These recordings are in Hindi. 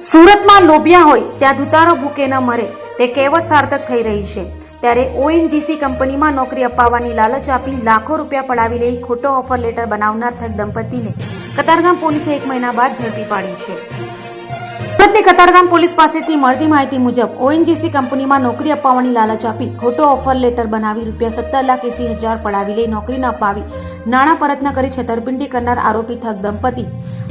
સુરતમાં લોભિયા હોય ત્યાં દુતારો ભૂકે ન મરે તે કહેવત સાર્થક થઈ રહી છે। ત્યારે ઓએનજીસી કંપનીમાં નોકરી અપાવવાની લાલચ આપી લાખો રૂપિયા પડાવી લઈ ખોટો ઓફર લેટર બનાવનાર ઠગ દંપતીને કતારગામ પોલીસે 1 મહિના બાદ ઝડપી પાડી છે। સુરતની કતારગામ પોલીસ પાસેથી મળતી માહિતી મુજબ ઓએનજીસી કંપનીમાં નોકરી અપાવવાની લાલચ આપી ખોટો ઓફર લેટર બનાવી ₹17,80,000 પડાવી લઈ નોકરી ન અપાવી નાણાં પરત ન કરી છેતરપિંડી કરનાર આરોપી ઠગ દંપતી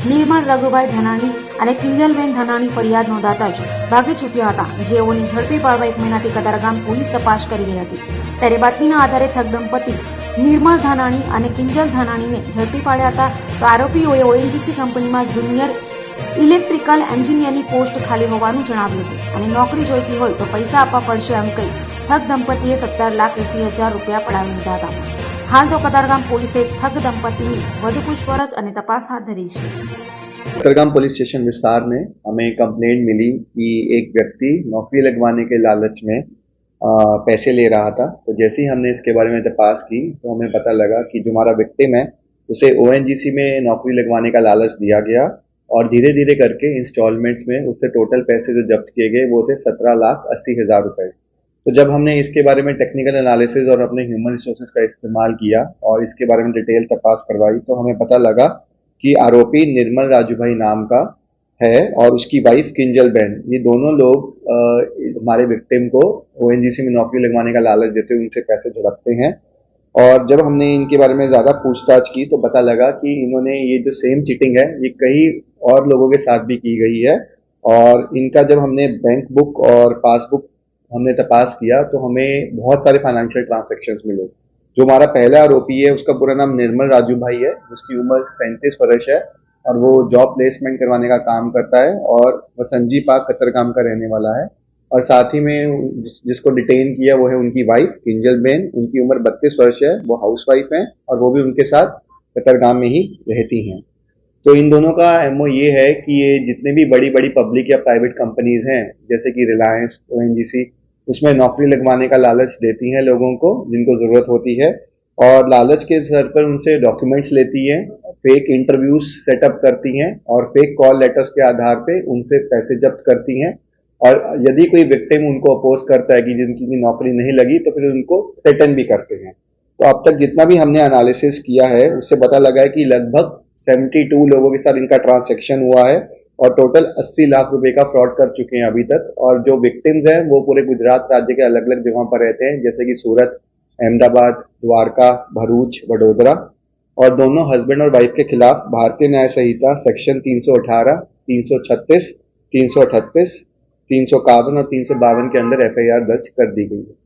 નિર્મળ રઘુભાઈ ધનાણી અને કિંજલબેન ધનાણી ફરિયાદ નોંધાતા જ ભાગી છૂટ્યા હતા, જેઓની ઝડપી પાડવા 1 મહિનાથી કતારગામ પોલીસ તપાસ કરી રહી હતી। ત્યારે બાતમીના આધારે ઠગ દંપતી નિર્મળ ધનાણી અને કિંજલ ધનાણીને ઝડપી પાડ્યા હતા। તો આરોપીઓએ ઓએનજીસી કંપનીમાં જુનિયર ઇલેક્ટ્રિકલ એન્જિનિયરની પોસ્ટ ખાલી હોવાનું જણાવ્યું હતું અને નોકરી જોઈતી હોય તો પૈસા આપવા પડશે એમ કહી ઠગ દંપતીએ ₹17,80,000 પડાવી લીધા હતા। हाल तो कतारगाम पुलिसे ठग दंपति વધુ પૂછપરછ અને તપાસ હાથ ધરી છે। कतारगाम पुलिस स्टेशन विस्तार में हमें कंप्लेंट मिली कि एक व्यक्ति नौकरी लगवाने के लालच में पैसे ले रहा था। तो जैसे ही हमने इसके बारे में तपास की तो हमें पता लगा कि जो हमारा विक्टिम है उसे ओएनजीसी में नौकरी लगवाने का लालच दिया गया और धीरे धीरे करके इंस्टॉलमेंट्स में उससे टोटल पैसे जो जब्त किए गए वो थे ₹17,80,000। तो जब हमने इसके बारे में टेक्निकल एनालिसिस और अपने ह्यूमन रिसोर्सेज का इस्तेमाल किया और इसके बारे में डिटेल तपास करवाई तो हमें पता लगा कि आरोपी निर्मल राजूभाई नाम का है और उसकी वाइफ किंजल बहन, ये दोनों लोग हमारे विक्टिम को ओएनजीसी में नौकरी लगवाने का लालच देते हुए उनसे पैसे झड़पते हैं। और जब हमने इनके बारे में ज्यादा पूछताछ की तो पता लगा कि इन्होंने ये जो सेम चीटिंग है ये कई और लोगों के साथ भी की गई है। और इनका जब हमने बैंक बुक और पासबुक हमने तपास किया तो हमें बहुत सारे फाइनेंशियल ट्रांजैक्शंस मिले। जो हमारा पहला आरोपी है उसका पूरा नाम निर्मल राजू भाई है, जिसकी उम्र 37 वर्ष है और वो जॉब प्लेसमेंट करवाने का काम करता है और वसंजी पार्क कतारगाम का रहने वाला है। और साथ ही में जिसको डिटेन किया वो है उनकी वाइफ किंजल बेन, उनकी उम्र 32 वर्ष है, वो हाउस वाइफ है और वो भी उनके साथ कतारगाम में ही रहती हैं। तो इन दोनों का एमओ ये है कि ये जितने भी बड़ी बड़ी पब्लिक या प्राइवेट कंपनीज हैं जैसे कि रिलायंस, ओएनजीसी, उसमें नौकरी लगवाने का लालच देती हैं लोगों को जिनको जरूरत होती है और लालच के सर पर उनसे डॉक्यूमेंट्स लेती हैं, फेक इंटरव्यूज सेटअप करती हैं और फेक कॉल लेटर्स के आधार पे उनसे पैसे जब्त करती हैं। और यदि कोई विक्टिम उनको अपोज करता है कि जिनकी नौकरी नहीं लगी तो फिर उनको थ्रेटन भी करते हैं। तो अब तक जितना भी हमने एनालिसिस किया है उससे पता लगा है कि लगभग 72 लोगों के साथ इनका ट्रांसैक्शन हुआ है और टोटल 80 लाख रुपए का फ्रॉड कर चुके हैं अभी तक। और जो विक्टिम्स हैं वो पूरे गुजरात राज्य के अलग अलग जगहों पर रहते हैं जैसे कि सूरत, अहमदाबाद, द्वारका, भरूच, वडोदरा। और दोनों हस्बैंड और वाइफ के खिलाफ भारतीय न्याय संहिता सेक्शन 318, 336, 338, 351 और 352 के अंदर FIR दर्ज कर दी गई है।